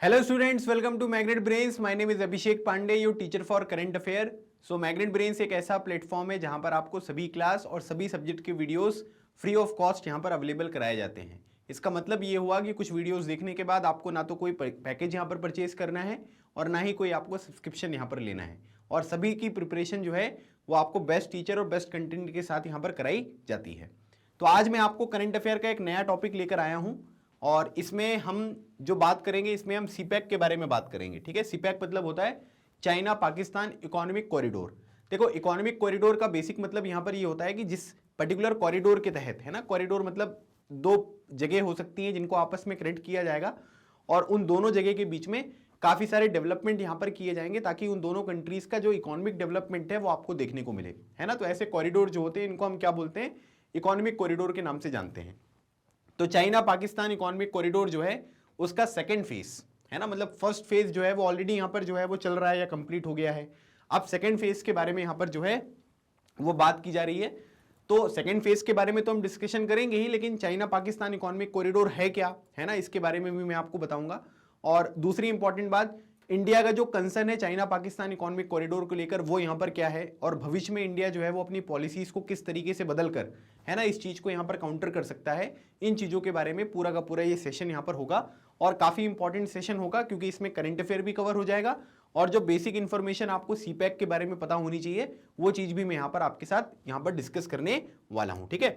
Hello students, welcome to Magnet Brains. My name is Abhishek Pandey, your teacher for current affair. So Magnet Brains एक ऐसा platform है जहां पर आपको सभी क्लास और सभी सब्जेक्ट के वीडियोस फ्री ऑफ कॉस्ट यहां पर अवेलेबल कराए जाते हैं। इसका मतलब ये हुआ कि कुछ वीडियोस देखने के बाद आपको ना तो कोई पैकेज यहां पर परचेज करना है और ना ही कोई आपको सब्सक्रिप्शन यहां पर लेना है, और सभी की प्रिपरेशन जो है वो आपको बेस्ट टीचर और बेस्ट कंटेंट के साथ यहां पर कराई जाती है। तो आज मैं आपको करंट अफेयर का एक नया टॉपिक लेकर आया हूं और इसमें हम जो बात करेंगे इसमें हम सीपैक के बारे में बात करेंगे। ठीक है, सीपैक मतलब होता है चाइना पाकिस्तान इकोनॉमिक कॉरिडोर। देखो, इकोनॉमिक कॉरिडोर का बेसिक मतलब यहां पर ये होता है कि जिस पर्टिकुलर कॉरिडोर के तहत, है ना, कॉरिडोर मतलब दो जगह हो सकती हैं जिनको आपस में कनेक्ट किया जाएगा और उन दोनों जगह के बीच में काफी सारे डेवलपमेंट यहां पर किए जाएंगे ताकि उन दोनों कंट्रीज का जो इकोनॉमिक डेवलपमेंट है वो आपको देखने को मिले, है ना। तो ऐसे कॉरिडोर जो होते हैं इनको हम क्या बोलते हैं, इकोनॉमिक कॉरिडोर के नाम से जानते हैं। तो चाइना पाकिस्तान इकोनॉमिक कॉरिडोर जो है उसका सेकंड फेज, है ना, मतलब फर्स्ट फेज जो है वो ऑलरेडी यहां पर जो है वो चल रहा है या कंप्लीट हो गया है। अब सेकंड फेज के बारे में यहां पर जो है वो बात की जा रही है। तो सेकंड फेज के बारे में तो हम डिस्कशन करेंगे ही, लेकिन चाइना पाकिस्तान इकोनॉमिक कॉरिडोर है क्या, है ना, इसके बारे में भी मैं आपको बताऊंगा। और दूसरी इंपॉर्टेंट बात, इंडिया का जो कंसर्न है चाइना पाकिस्तान इकोनॉमिक कॉरिडोर को लेकर वो यहां पर क्या है, और भविष्य में इंडिया जो है वो अपनी पॉलिसीज को किस तरीके से बदलकर, है ना, इस चीज को यहां पर काउंटर कर सकता है। इन चीजों के बारे में पूरा का पूरा ये सेशन यहां पर होगा और काफी इंपॉर्टेंट सेशन होगा क्योंकि इसमें करंट अफेयर भी कवर हो जाएगा और जो बेसिक इंफॉर्मेशन आपको सीपैक के बारे में पता होनी चाहिए वो चीज भी मैं यहां पर आपके साथ यहां पर डिस्कस करने वाला हूं। ठीक है,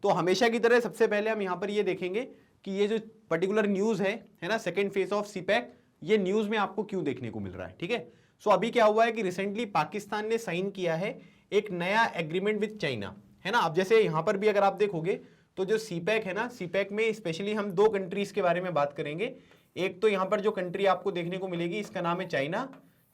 तो हमेशा की तरह सबसे पहले हम यहां पर ये देखेंगे कि ये जो पर्टिकुलर न्यूज है ना, सेकेंड फेज ऑफ सीपैक, ये न्यूज में आपको क्यों देखने को मिल रहा है। ठीक है, सो अभी क्या हुआ है कि रिसेंटली पाकिस्तान ने साइन किया है एक नया एग्रीमेंट विद चाइना, है ना। अब जैसे यहां पर भी अगर आप देखोगे तो जो सीपैक है ना, सीपैक में स्पेशली हम दो कंट्रीज के बारे में बात करेंगे। एक तो यहां पर जो कंट्री आपको देखने को मिलेगी इसका नाम है चाइना,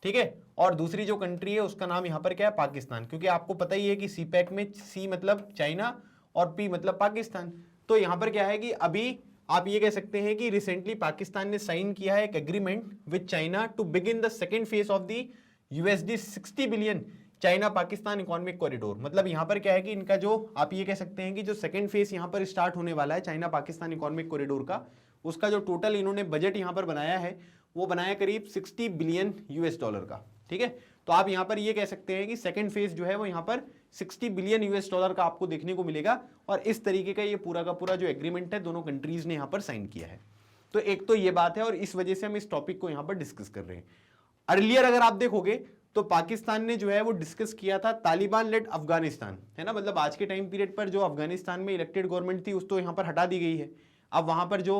ठीक है, और दूसरी जो कंट्री है उसका नाम यहां पर क्या है, पाकिस्तान। क्योंकि आपको पता ही है कि सीपैक में सी मतलब चाइना और पी मतलब पाकिस्तान। तो यहां पर क्या है कि अभी आप ये कह सकते हैं कि रिसेंटली पाकिस्तान ने साइन किया है एक agreement with China to begin the second phase of the USD 60 billion China Pakistan economic corridor. मतलब यहां पर क्या है कि इनका जो आप ये कह सकते हैं कि जो सेकेंड फेज यहां पर स्टार्ट होने वाला है चाइना पाकिस्तान इकोनॉमिक कॉरिडोर का, उसका जो टोटल इन्होंने बजट यहां पर बनाया है वो बनाया करीब 60 बिलियन यूएस डॉलर का। ठीक है, तो आप यहां पर ये कह सकते हैं कि सेकंड फेज जो है वो यहां पर 60 बिलियन यूएस डॉलर का आपको देखने को मिलेगा और इस तरीके का ये पूरा का पूरा जो एग्रीमेंट है दोनों कंट्रीज ने यहां पर साइन किया है। तो एक तो ये बात है और इस वजह से हम इस टॉपिक को यहां पर डिस्कस कर रहे हैं। अर्लियर अगर आप देखोगे तो पाकिस्तान ने जो है वो डिस्कस किया था तालिबान लेड अफगानिस्तान, है ना, मतलब आज के टाइम पीरियड पर जो अफगानिस्तान में इलेक्टेड गवर्नमेंट थी उस तो यहां पर हटा दी गई है। अब वहां पर जो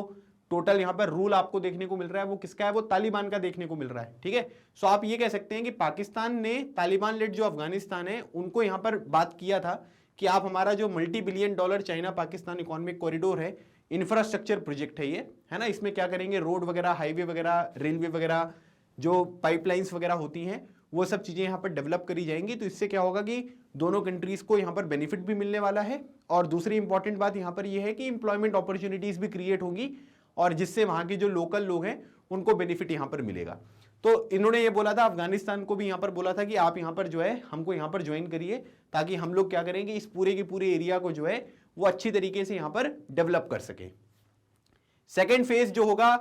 टोटल यहां पर रूल आपको देखने को मिल रहा है वो किसका है, वो तालिबान का देखने को मिल रहा है। ठीक है, सो आप ये कह सकते हैं कि पाकिस्तान ने तालिबान लेड जो अफगानिस्तान है उनको यहां पर बात किया था कि आप हमारा जो multi billion dollar China Pakistan economic corridor है, इंफ्रास्ट्रक्चर प्रोजेक्ट है ये, है ना, इसमें क्या करेंगे, रोड वगैरह, हाईवे वगैरह, रेलवे वगैरह, जो पाइपलाइंस वगैरह होती हैं वो सब चीजें यहां पर डेवलप करी जाएंगी। तो इससे क्या होगा कि दोनों कंट्रीज को यहां पर बेनिफिट भी मिलने वाला है और दूसरी इंपॉर्टेंट बात यहां पर यह है कि इंप्लॉयमेंट अपॉर्चुनिटीज भी क्रिएट होंगी और जिससे वहां के जो लोकल लोग हैं उनको बेनिफिट यहां पर मिलेगा। तो इन्होंने ये बोला था, अफगानिस्तान को भी यहां पर बोला था कि आप यहां पर जो है हमको यहां पर ज्वाइन करिए ताकि हम लोग क्या करेंगे, इस पूरे के पूरे एरिया को जो है वो अच्छी तरीके से यहां पर डेवलप कर सके। सेकेंड फेज जो होगा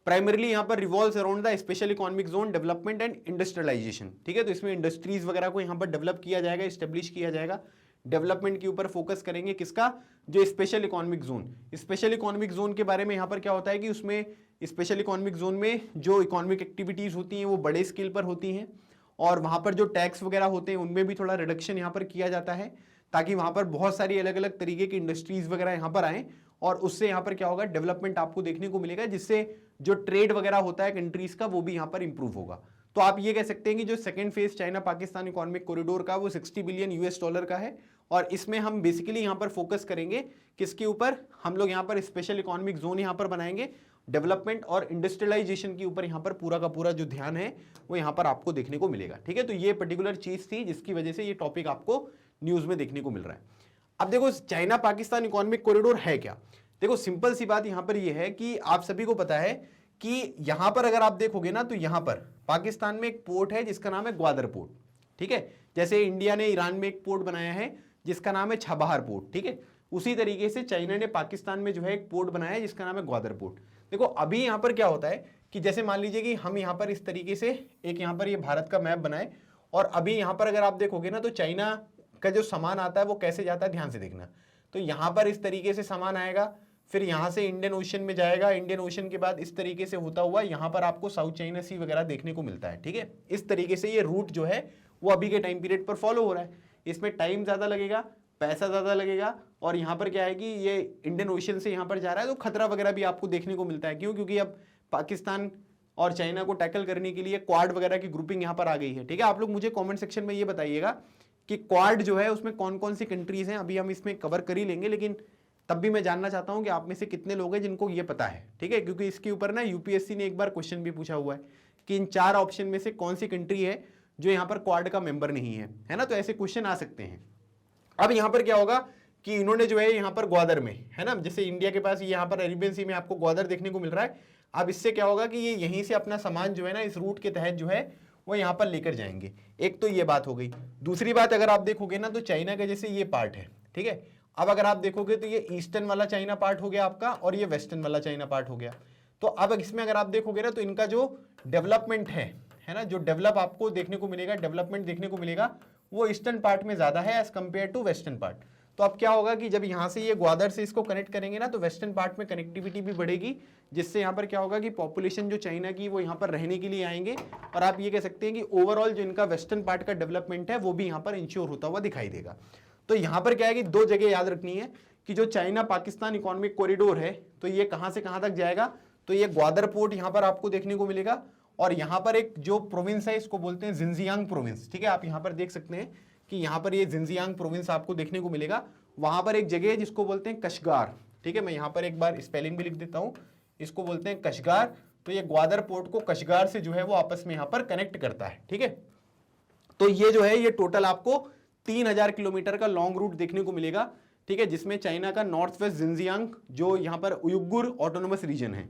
प्राइमरली यहां पर revolves around the special economic zone development and industrialisation. ठीक है, तो इसमें इंडस्ट्रीज वगैरह को यहां पर डेवलप किया जाएगा, एस्टेब्लिश किया जाएगा, डेवलपमेंट के ऊपर फोकस करेंगे। किसका, जो special economic zone. Special economic zone के बारे में यहां पर क्या होता है कि उसमें स्पेशल इकोनॉमिक जोन में जो इकोनॉमिक एक्टिविटीज होती हैं वो बड़े स्केल पर होती हैं और वहां पर जो टैक्स वगैरह होते हैं उनमें भी थोड़ा रिडक्शन यहां पर किया जाता है ताकि वहां पर बहुत सारी अलग अलग तरीके की इंडस्ट्रीज वगैरह यहां पर आए और उससे यहां पर क्या होगा, डेवलपमेंट आपको देखने को मिलेगा, जिससे जो ट्रेड वगैरह होता है कंट्रीज का वो भी यहां पर इंप्रूव होगा। तो आप ये कह सकते हैं कि जो second phase China Pakistan economic corridor का वो 60 बिलियन यूएस डॉलर का है और इसमें हम बेसिकली यहां पर फोकस करेंगे किसके ऊपर, हम लोग यहां पर स्पेशल इकोनॉमिक जोन यहां पर बनाएंगे, डेवलपमेंट और इंडस्ट्रियलाइजेशन के ऊपर यहां पर पूरा का पूरा जो ध्यान है वो यहां पर आपको देखने को मिलेगा। ठीक है, तो ये पर्टिकुलर चीज थी जिसकी वजह से ये टॉपिक आपको न्यूज में देखने को मिल रहा है। अब देखो, चाइना पाकिस्तान इकोनॉमिक कॉरिडोर है क्या। देखो, सिंपल सी बात यहां पर यह है कि आप सभी को पता है कि यहां पर अगर आप देखोगे ना तो यहां पर पाकिस्तान में एक पोर्ट है जिसका नाम है ग्वादर पोर्ट। ठीक है, जैसे इंडिया ने ईरान में एक पोर्ट बनाया है जिसका नाम है छबहार पोर्ट। ठीक है, उसी तरीके से चाइना ने पाकिस्तान में जो है एक पोर्ट बनाया है जिसका नाम है ग्वादर पोर्ट। देखो, अभी यहां पर क्या होता है कि जैसे मान लीजिए कि हम यहाँ पर इस तरीके से एक यहाँ पर ये भारत का मैप बनाए, और अभी यहाँ पर अगर आप देखोगे ना तो चाइना का जो सामान आता है वो कैसे जाता है, ध्यान से देखना। तो यहाँ पर इस तरीके से सामान आएगा, फिर यहाँ से इंडियन ओशन में जाएगा, इंडियन ओशन के बाद इस तरीके से होता हुआ यहाँ पर आपको साउथ चाइना सी वगैरह देखने को मिलता है। ठीक है, इस तरीके से ये रूट जो है वो अभी के टाइम पीरियड पर फॉलो हो रहा है। इसमें टाइम ज़्यादा लगेगा, पैसा ज़्यादा लगेगा, और यहाँ पर क्या है कि ये इंडियन ओशन से यहाँ पर जा रहा है तो खतरा वगैरह भी आपको देखने को मिलता है। क्यों? क्योंकि अब पाकिस्तान और चाइना को टैकल करने के लिए क्वाड वगैरह की ग्रुपिंग यहाँ पर आ गई है। ठीक है, आप लोग मुझे कमेंट सेक्शन में ये बताइएगा कि क्वाड जो है उसमें कौन कौन सी कंट्रीज हैं। अभी हम इसमें कवर कर ही लेंगे, लेकिन तब भी मैं जानना चाहता हूं कि आप में से कितने लोग हैं जिनको ये पता है। ठीक है, क्योंकि इसके ऊपर ना यूपीएससी ने एक बार क्वेश्चन भी पूछा हुआ है कि इन 4 ऑप्शन में से कौन सी कंट्री है जो यहाँ पर क्वाड का मेंबर नहीं है ना। तो ऐसे क्वेश्चन आ सकते हैं। अब यहाँ पर क्या होगा कि इन्होंने जो है यहाँ पर ग्वादर में, है ना, जैसे इंडिया के पास यहाँ पर अरेबियन सी में आपको ग्वादर देखने को मिल रहा है। अब इससे क्या होगा कि ये यहीं से अपना सामान जो है ना इस रूट के तहत जो है वो यहाँ पर लेकर जाएंगे। एक तो ये बात हो गई। दूसरी बात अगर आप देखोगे ना तो चाइना का जैसे ये पार्ट है, ठीक है, अब अगर आप देखोगे तो ये ईस्टर्न वाला चाइना पार्ट हो गया आपका, और ये वेस्टर्न वाला चाइना पार्ट हो गया। तो अब इसमें अगर आप देखोगे ना तो इनका जो डेवलपमेंट है ना, जो डेवलप आपको देखने को मिलेगा, डेवलपमेंट देखने को मिलेगा, वो ईस्टर्न पार्ट में ज्यादा है as compare to western part. तो अब क्या होगा कि जब यहाँ से ये ग्वादर से इसको कनेक्ट करेंगे ना तो वेस्टर्न पार्ट में कनेक्टिविटी भी बढ़ेगी, जिससे यहाँ पर क्या होगा कि पॉपुलेशन जो चाइना की वो यहाँ पर रहने के लिए आएंगे, और आप ये कह सकते हैं कि ओवरऑल जो इनका वेस्टर्न पार्ट का डेवलपमेंट है वो भी यहाँ पर इंश्योर होता हुआ दिखाई देगा। तो यहाँ पर क्या है कि 2 जगह याद रखनी है कि जो चाइना पाकिस्तान इकोनॉमिक कॉरिडोर है तो ये कहाँ से कहाँ तक जाएगा, तो ये ग्वादर पोर्ट यहाँ पर आपको देखने को मिलेगा, और यहाँ पर एक जो प्रोविंस है इसको बोलते हैं जिनजियांग प्रोविंस। ठीक है, आप यहाँ पर देख सकते हैं कि यहाँ पर ये जिनजियांग प्रोविंस आपको देखने को मिलेगा। वहां पर एक जगह है जिसको बोलते हैं कशगार। ठीक है, मैं यहाँ पर एक बार स्पेलिंग भी लिख देता हूँ, इसको बोलते हैं कशगार। तो ये ग्वादर पोर्ट को कशगार से जो है वो आपस में यहाँ पर कनेक्ट करता है। ठीक है, तो ये जो है ये टोटल आपको 3000 किलोमीटर का लॉन्ग रूट देखने को मिलेगा। ठीक है, जिसमें चाइना का नॉर्थ वेस्ट जिनजियांग जो यहाँ पर उयुगुर ऑटोनोमस रीजन है।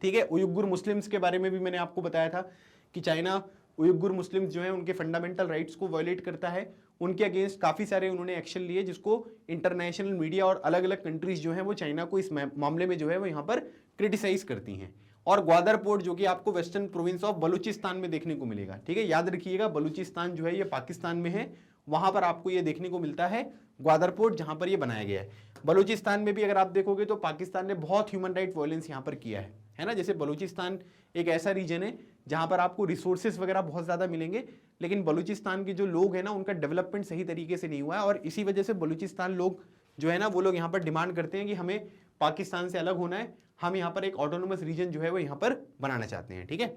ठीक है, उयुगुर मुस्लिम्स के बारे में भी मैंने आपको बताया था कि चाइना उयुगुर मुस्लिम्स जो है उनके फंडामेंटल राइट्स को वायलेट करता है। उनके अगेंस्ट काफ़ी सारे उन्होंने एक्शन लिए, जिसको इंटरनेशनल मीडिया और अलग अलग कंट्रीज जो है वो चाइना को इस मामले में जो है वो यहाँ पर क्रिटिसाइज करती हैं। और ग्वादर पोर्ट जो कि आपको वेस्टर्न प्रोविंस ऑफ बलूचिस्तान में देखने को मिलेगा। ठीक है, याद रखिएगा बलूचिस्तान जो है ये पाकिस्तान में है, वहां पर आपको ये देखने को मिलता है ग्वादर पोर्ट जहां पर ये बनाया गया है। बलूचिस्तान में भी अगर आप देखोगे तो पाकिस्तान ने बहुत ह्यूमन राइट वायलेंस यहाँ पर किया है ना। जैसे बलूचिस्तान एक ऐसा रीजन है जहां पर आपको रिसोर्सेज वगैरह बहुत ज़्यादा मिलेंगे, लेकिन बलूचिस्तान के जो लोग हैं ना उनका डेवलपमेंट सही तरीके से नहीं हुआ है, और इसी वजह से बलूचिस्तान लोग जो है ना वो लोग यहाँ पर डिमांड करते हैं कि हमें पाकिस्तान से अलग होना है, हम यहाँ पर एक ऑटोनोमस रीजन जो है वो यहाँ पर बनाना चाहते हैं। ठीक है,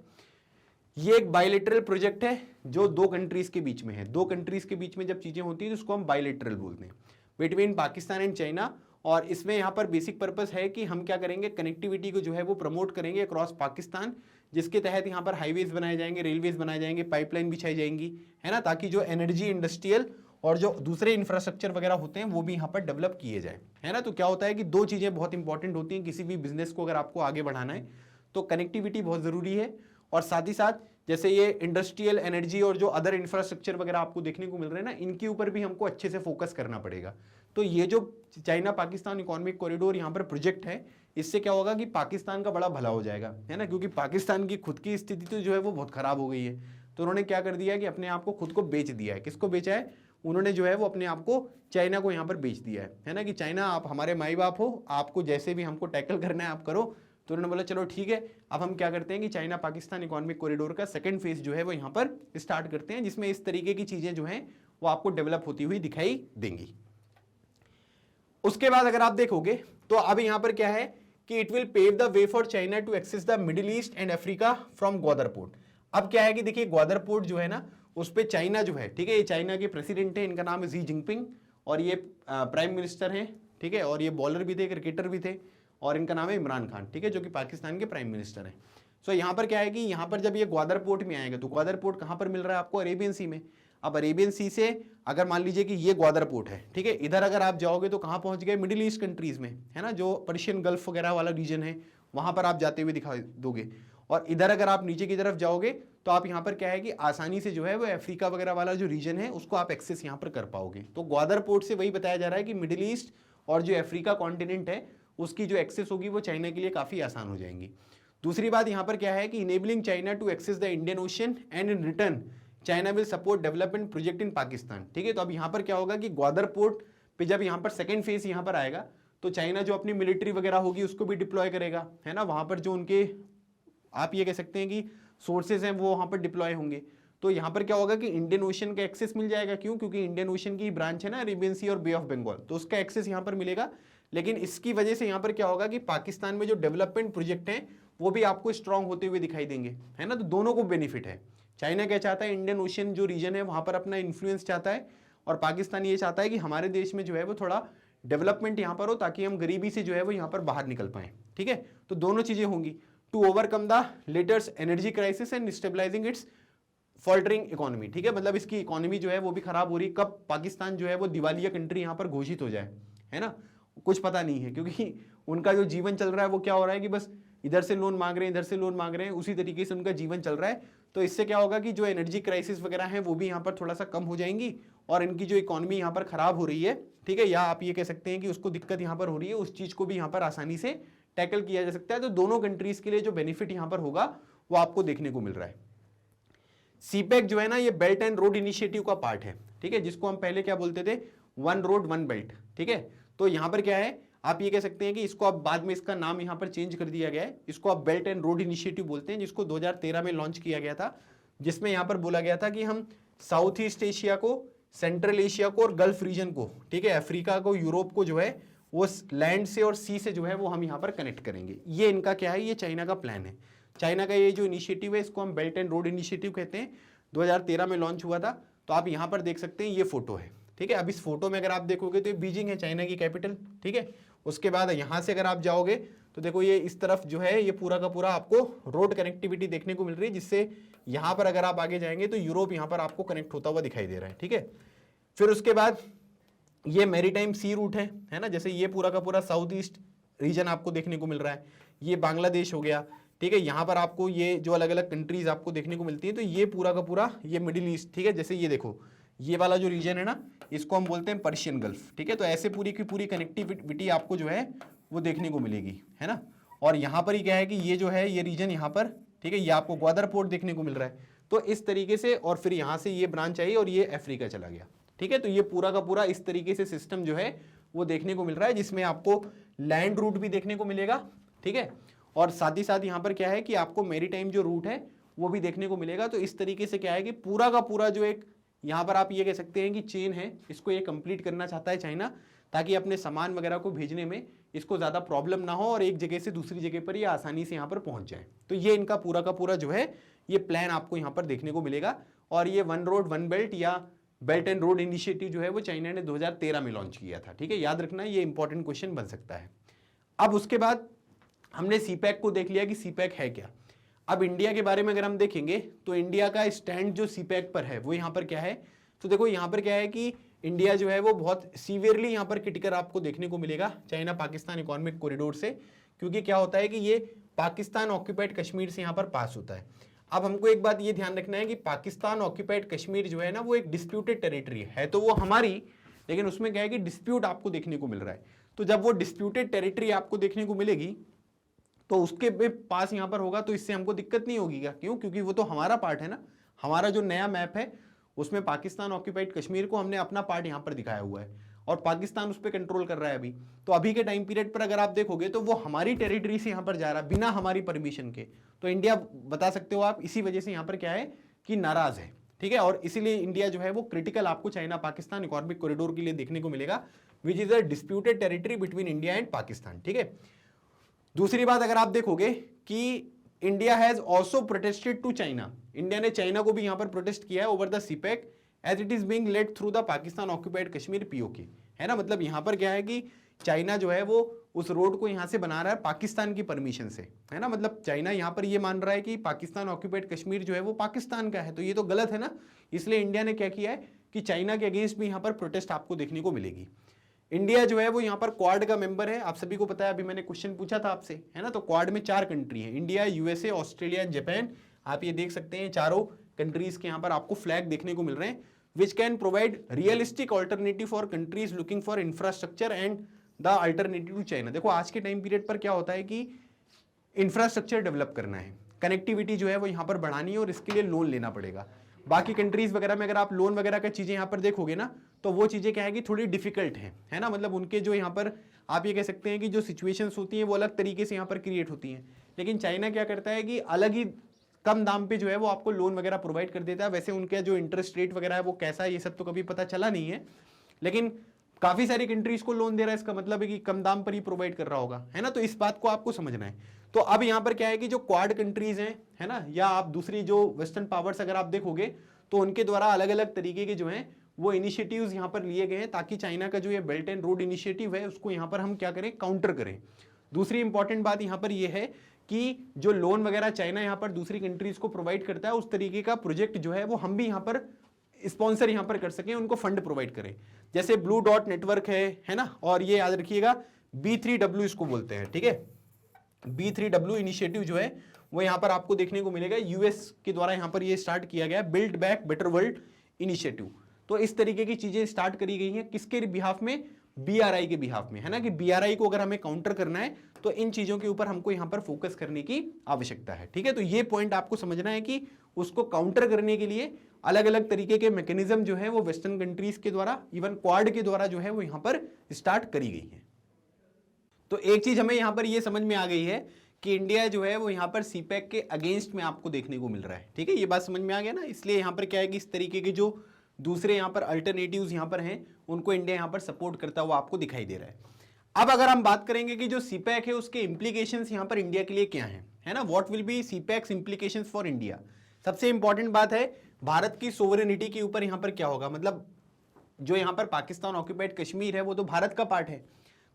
ये एक बायलेटरल प्रोजेक्ट है जो 2 कंट्रीज के बीच में है। 2 कंट्रीज के बीच में जब चीजें होती हैं तो उसको हम बायलेटरल बोलते हैं, बिटवीन पाकिस्तान एंड चाइना। और इसमें यहाँ पर बेसिक पर्पस है कि हम क्या करेंगे, कनेक्टिविटी को जो है वो प्रमोट करेंगे अक्रॉस पाकिस्तान, जिसके तहत यहाँ पर हाईवेज बनाए जाएंगे, रेलवेज बनाए जाएंगे, पाइपलाइन बिछाई जाएंगी, है ना, ताकि जो एनर्जी इंडस्ट्रियल और जो दूसरे इंफ्रास्ट्रक्चर वगैरह होते हैं वो भी यहाँ पर डेवलप किए जाए, है ना। तो क्या होता है कि 2 चीज़ें बहुत इंपॉर्टेंट होती हैं किसी भी बिजनेस को अगर आपको आगे बढ़ाना है, तो कनेक्टिविटी बहुत ज़रूरी है, और साथ ही साथ जैसे ये इंडस्ट्रियल एनर्जी और जो अदर इंफ्रास्ट्रक्चर वगैरह आपको देखने को मिल रहे हैं ना, इनके ऊपर भी हमको अच्छे से फोकस करना पड़ेगा। तो ये जो चाइना पाकिस्तान इकोनॉमिक कॉरिडोर यहाँ पर प्रोजेक्ट है, इससे क्या होगा कि पाकिस्तान का बड़ा भला हो जाएगा, है ना, क्योंकि पाकिस्तान की खुद की स्थिति तो जो है वो बहुत खराब हो गई है। तो उन्होंने क्या कर दिया है कि अपने आप को खुद को बेच दिया है। किसको बेचा है? उन्होंने जो है वो अपने आप को चाइना को यहाँ पर बेच दिया है ना, कि चाइना आप हमारे माई बाप हो, आपको जैसे भी हमको टैकल करना है आप करो। तो उन्होंने बोला चलो ठीक है, अब हम क्या करते हैं कि चाइना पाकिस्तान इकोनॉमिक कॉरिडोर का सेकंड फेज जो है वो यहाँ पर स्टार्ट करते हैं, जिसमें इस तरीके की चीजें जो हैं वो आपको डेवलप होती हुई दिखाई देंगी। उसके बाद अगर आप देखोगे तो अब यहाँ पर क्या है कि it will pave the way for China to access the middle east and Africa from Gwadar port. अब क्या है कि देखिए ग्वादर पोर्ट जो है ना उस पर चाइना जो है, ठीक है, ये चाइना के प्रेसिडेंट है, इनका नाम है शी जिनपिंग, और ये प्राइम मिनिस्टर हैं, ठीक है, और ये बॉलर भी थे, क्रिकेटर भी थे, और इनका नाम है इमरान खान, ठीक है, जो कि पाकिस्तान के प्राइम मिनिस्टर हैं। सो यहाँ पर क्या है कि यहाँ पर जब ये ग्वादर पोर्ट में आएगा, तो ग्वादर पोर्ट कहाँ पर मिल रहा है आपको? अरेबियन सी में। अब अरेबियन सी से अगर मान लीजिए कि ये ग्वादर पोर्ट है, ठीक है, इधर अगर आप जाओगे तो कहाँ पहुँच गए? मिडिल ईस्ट कंट्रीज में, है ना, जो पर्शियन गल्फ वगैरह वाला रीजन है वहाँ पर आप जाते हुए दिखा दोगे। और इधर अगर आप नीचे की तरफ जाओगे तो आप यहाँ पर क्या है कि आसानी से जो है वो अफ्रीका वगैरह वाला जो रीजन है उसको आप एक्सेस यहाँ पर कर पाओगे। तो ग्वादर पोर्ट से वही बताया जा रहा है कि मिडिल ईस्ट और जो अफ्रीका कॉन्टिनेंट है उसकी जो एक्सेस होगी वो चाइना के लिए काफ़ी आसान हो जाएंगी। दूसरी बात यहाँ पर क्या है कि enabling China to access the Indian ocean and in return China will support development project in Pakistan. ठीक है, तो अब यहाँ पर क्या होगा कि ग्वादर पोर्ट पे जब यहाँ पर सेकंड फेज यहाँ पर आएगा तो चाइना जो अपनी मिलिट्री वगैरह होगी उसको भी डिप्लॉय करेगा, है ना। वहां पर जो उनके आप ये कह सकते हैं कि सोर्सेज हैं वो वहां पर डिप्लॉय होंगे। तो यहाँ पर क्या होगा कि इंडियन ओशन का एक्सेस मिल जाएगा। क्यों? क्योंकि इंडियन ओशन की ब्रांच है ना अरेबियन सी और बे ऑफ बंगाल, तो उसका एक्सेस यहाँ पर मिलेगा। लेकिन इसकी वजह से यहाँ पर क्या होगा कि पाकिस्तान में जो डेवलपमेंट प्रोजेक्ट हैं वो भी आपको स्ट्रांग होते हुए दिखाई देंगे, है ना। तो दोनों को बेनिफिट है। चाइना क्या चाहता है, इंडियन ओशन जो रीजन है वहां पर अपना इन्फ्लुएंस चाहता है, और पाकिस्तान ये चाहता है कि हमारे देश में जो है वो थोड़ा डेवलपमेंट यहाँ पर हो ताकि हम गरीबी से जो है वो यहाँ पर बाहर निकल पाए। ठीक है, तो दोनों चीजें होंगी to overcome the latest energy crisis and stabilising its faltering economy. ठीक है, मतलब इसकी इकोनॉमी जो है वो भी खराब हो रही, कब पाकिस्तान जो है वो दिवालिया कंट्री यहाँ पर घोषित हो जाए, है ना, कुछ पता नहीं है। क्योंकि उनका जो जीवन चल रहा है वो क्या हो रहा है कि बस इधर से लोन मांग रहे हैं, इधर से लोन मांग रहे हैं, उसी तरीके से उनका जीवन चल रहा है। तो इससे क्या होगा कि जो एनर्जी क्राइसिस वगैरह है वो भी यहाँ पर थोड़ा सा कम हो जाएंगी, और इनकी जो इकोनॉमी यहाँ पर खराब हो रही है, ठीक है, या आप ये कह सकते हैं कि उसको दिक्कत यहाँ पर हो रही है, उस चीज को भी यहाँ पर आसानी से टैकल किया जा सकता है। तो दोनों कंट्रीज के लिए जो बेनिफिट यहाँ पर होगा वो आपको देखने को मिल रहा है। सीपेक जो है ना ये बेल्ट एंड रोड इनिशिएटिव का पार्ट है। ठीक है, जिसको हम पहले क्या बोलते थे, वन रोड वन बेल्ट। ठीक है, तो यहाँ पर क्या है, आप ये कह सकते हैं कि इसको अब बाद में इसका नाम यहाँ पर चेंज कर दिया गया है, इसको आप बेल्ट एंड रोड इनिशिएटिव बोलते हैं, जिसको 2013 में लॉन्च किया गया था, जिसमें यहाँ पर बोला गया था कि हम साउथ ईस्ट एशिया को, सेंट्रल एशिया को और गल्फ रीजन को, ठीक है, अफ्रीका को, यूरोप को जो है वो लैंड से और सी से जो है वो हम यहाँ पर कनेक्ट करेंगे। ये इनका क्या है, ये चाइना का प्लान है। चाइना का ये जो इनिशिएटिव है इसको हम बेल्ट एंड रोड इनिशिएटिव कहते हैं, 2013 में लॉन्च हुआ था। तो आप यहाँ पर देख सकते हैं ये फोटो है। ठीक है, अब इस फोटो में अगर आप देखोगे तो ये बीजिंग है, चाइना की कैपिटल। ठीक है, उसके बाद यहाँ से अगर आप जाओगे तो देखो ये इस तरफ जो है ये पूरा का पूरा आपको रोड कनेक्टिविटी देखने को मिल रही है, जिससे यहाँ पर अगर आप आगे जाएंगे तो यूरोप यहाँ पर आपको कनेक्ट होता हुआ दिखाई दे रहा है। ठीक है, फिर उसके बाद ये मैरीटाइम सी रूट है ना, जैसे ये पूरा का पूरा साउथ ईस्ट रीजन आपको देखने को मिल रहा है, ये बांग्लादेश हो गया। ठीक है, यहाँ पर आपको ये जो अलग अलग कंट्रीज आपको देखने को मिलती हैं, तो ये पूरा का पूरा ये मिडिल ईस्ट। ठीक है, जैसे ये देखो ये वाला जो रीजन है ना इसको हम बोलते हैं पर्शियन गल्फ। ठीक है, तो ऐसे पूरी की पूरी कनेक्टिविटी आपको जो है वो देखने को मिलेगी, है ना। और यहाँ पर ही क्या है कि ये जो है ये रीजन यहाँ पर, ठीक है, ये आपको ग्वादर पोर्ट देखने को मिल रहा है। तो इस तरीके से, और फिर यहाँ से ये ब्रांच आई और ये अफ्रीका चला गया। ठीक है, तो ये पूरा का पूरा इस तरीके से सिस्टम जो है वो देखने को मिल रहा है, जिसमें आपको लैंड रूट भी देखने को मिलेगा। ठीक है, और साथ ही साथ यहाँ पर क्या है कि आपको मैरीटाइम जो रूट है वो भी देखने को मिलेगा। तो इस तरीके से क्या है कि पूरा का पूरा जो एक यहाँ पर आप ये कह सकते हैं कि चेन है, इसको ये कंप्लीट करना चाहता है चाइना, ताकि अपने सामान वगैरह को भेजने में इसको ज़्यादा प्रॉब्लम ना हो और एक जगह से दूसरी जगह पर ये आसानी से यहाँ पर पहुँच जाए। तो ये इनका पूरा का पूरा जो है ये प्लान आपको यहाँ पर देखने को मिलेगा। और ये वन रोड वन बेल्ट या बेल्ट एंड रोड इनिशिएटिव जो है वो चाइना ने 2013 में लॉन्च किया था। ठीक है, याद रखना ये इंपॉर्टेंट क्वेश्चन बन सकता है। अब उसके बाद हमने सीपैक को देख लिया कि सीपैक है क्या। अब इंडिया के बारे में अगर हम देखेंगे तो इंडिया का स्टैंड जो सीपैक पर है वो यहाँ पर क्या है, तो देखो यहाँ पर क्या है कि इंडिया जो है वो बहुत सीवियरली यहाँ पर क्रिटिकल आपको देखने को मिलेगा चाइना पाकिस्तान इकोनॉमिक कॉरिडोर से, क्योंकि क्या होता है कि ये पाकिस्तान ऑक्यूपाइड कश्मीर से यहाँ पर पास होता है। अब हमको एक बात ये ध्यान रखना है कि पाकिस्तान ऑक्यूपाइड कश्मीर जो है ना वो एक डिस्प्यूटेड टेरिटरी है तो वो हमारी, लेकिन उसमें क्या है कि डिस्प्यूट आपको देखने को मिल रहा है। तो जब वो डिस्प्यूटेड टेरिटरी आपको देखने को मिलेगी तो उसके पास यहाँ पर होगा तो इससे हमको दिक्कत नहीं होगी क्या? क्यों? क्योंकि वो तो हमारा पार्ट है ना। हमारा जो नया मैप है उसमें पाकिस्तान ऑक्यूपाइड कश्मीर को हमने अपना पार्ट यहाँ पर दिखाया हुआ है और पाकिस्तान उस पर कंट्रोल कर रहा है अभी। तो अभी के टाइम पीरियड पर अगर आप देखोगे तो वो हमारी टेरिटरी से यहाँ पर जा रहा है बिना हमारी परमिशन के। तो इंडिया, बता सकते हो आप, इसी वजह से यहाँ पर क्या है कि नाराज है। ठीक है, और इसीलिए इंडिया जो है वो क्रिटिकल आपको चाइना पाकिस्तान इकोनॉमिक कॉरिडोर के लिए देखने को मिलेगा, which is a disputed territory between India and Pakistan. ठीक है, दूसरी बात अगर आप देखोगे कि India has also protested to China, India ने चाइना को भी यहां पर प्रोटेस्ट किया है over the CPEC as it is being laid through the Pakistan occupied Kashmir POK, है ना। मतलब यहां पर क्या है कि चाइना जो है वो उस रोड को यहां से बना रहा है पाकिस्तान की परमिशन से, है ना। मतलब चाइना यहां पर ये मान रहा है कि पाकिस्तान ऑक्यूपाइड कश्मीर जो है वो पाकिस्तान का है, तो ये तो गलत है ना। इसलिए इंडिया ने क्या किया है कि चाइना के अगेंस्ट भी यहां पर प्रोटेस्ट आपको देखने को मिलेगी। इंडिया जो है वो यहाँ पर क्वाड का मेंबर है, आप सभी को पता है, अभी मैंने क्वेश्चन पूछा था आपसे, है ना। तो क्वाड में 4 कंट्री है, इंडिया, यूएसए, ऑस्ट्रेलिया, जापान। आप ये देख सकते हैं चारों कंट्रीज के यहाँ पर आपको फ्लैग देखने को मिल रहे हैं, which can provide realistic alternative for countries looking for infrastructure and the alternative to China. देखो आज के टाइम पीरियड पर क्या होता है कि इंफ्रास्ट्रक्चर डेवलप करना है, कनेक्टिविटी जो है वो यहाँ पर बढ़ानी है और इसके लिए लोन लेना पड़ेगा। बाकी कंट्रीज वगैरह में अगर आप लोन वगैरह का चीजें यहाँ पर देखोगे ना, तो वो चीजें क्या है कि थोड़ी डिफिकल्ट है ना, मतलब उनके जो यहाँ पर आप ये कह सकते हैं कि जो सिचुएशंस होती हैं वो अलग तरीके से यहाँ पर क्रिएट होती हैं। लेकिन चाइना क्या करता है कि अलग ही कम दाम पे जो है वो आपको लोन वगैरह प्रोवाइड कर देता है। वैसे उनका जो इंटरेस्ट रेट वगैरह है वो कैसा है ये सब तो कभी पता चला नहीं है, लेकिन काफी सारी कंट्रीज को लोन दे रहा है, इसका मतलब है कि कम दाम पर ही प्रोवाइड कर रहा होगा, है ना। तो इस बात को आपको समझना है। तो अब यहाँ पर क्या है कि जो क्वाड कंट्रीज हैं, है ना, या आप दूसरी जो वेस्टर्न पावर्स अगर आप देखोगे तो उनके द्वारा अलग अलग तरीके के जो हैं वो इनिशिएटिव्स यहाँ पर लिए गए हैं, ताकि चाइना का जो ये बेल्ट एंड रोड इनिशिएटिव है उसको यहाँ पर हम क्या करें, काउंटर करें। दूसरी इंपॉर्टेंट बात यहाँ पर ये है कि जो लोन वगैरह चाइना यहाँ पर दूसरी कंट्रीज को प्रोवाइड करता है, उस तरीके का प्रोजेक्ट जो है वो हम भी यहाँ पर स्पॉन्सर यहाँ पर कर सकें, उनको फंड प्रोवाइड करें। जैसे ब्लू डॉट नेटवर्क है ना, और ये याद रखिएगा B3W इसको बोलते हैं, ठीक है। B3W इनिशिएटिव जो है वो यहाँ पर आपको देखने को मिलेगा, यूएस के द्वारा यहाँ पर ये स्टार्ट किया गया, build back better world initiative. तो इस तरीके की चीजें स्टार्ट करी गई हैं, किसके बिहाफ में, BRI के बिहाफ में, है ना, कि BRI को अगर हमें काउंटर करना है तो इन चीजों के ऊपर हमको यहाँ पर फोकस करने की आवश्यकता है, ठीक है। तो ये पॉइंट आपको समझना है कि उसको काउंटर करने के लिए अलग अलग तरीके के मैकेनिज्म जो है वो वेस्टर्न कंट्रीज के द्वारा, इवन क्वाड के द्वारा जो है वो यहाँ पर स्टार्ट करी गई है। तो एक चीज हमें यहाँ पर ये समझ में आ गई है कि इंडिया जो है वो यहाँ पर सीपैक के अगेंस्ट में आपको देखने को मिल रहा है, ठीक है। ये बात समझ में आ गया ना। इसलिए यहाँ पर क्या है कि इस तरीके के जो दूसरे यहाँ पर अल्टरनेटिव्स यहाँ पर हैं उनको इंडिया यहाँ पर सपोर्ट करता हुआ आपको दिखाई दे रहा है। अब अगर हम बात करेंगे कि जो सीपैक है उसके इंप्लीकेशंस यहाँ पर इंडिया के लिए क्या है ना, what will be CPEC's implications for India. सबसे इंपॉर्टेंट बात है भारत की सोवरेनिटी के ऊपर यहाँ पर क्या होगा, मतलब जो यहाँ पर पाकिस्तान ऑक्यूपाइड कश्मीर है वो तो भारत का पार्ट है।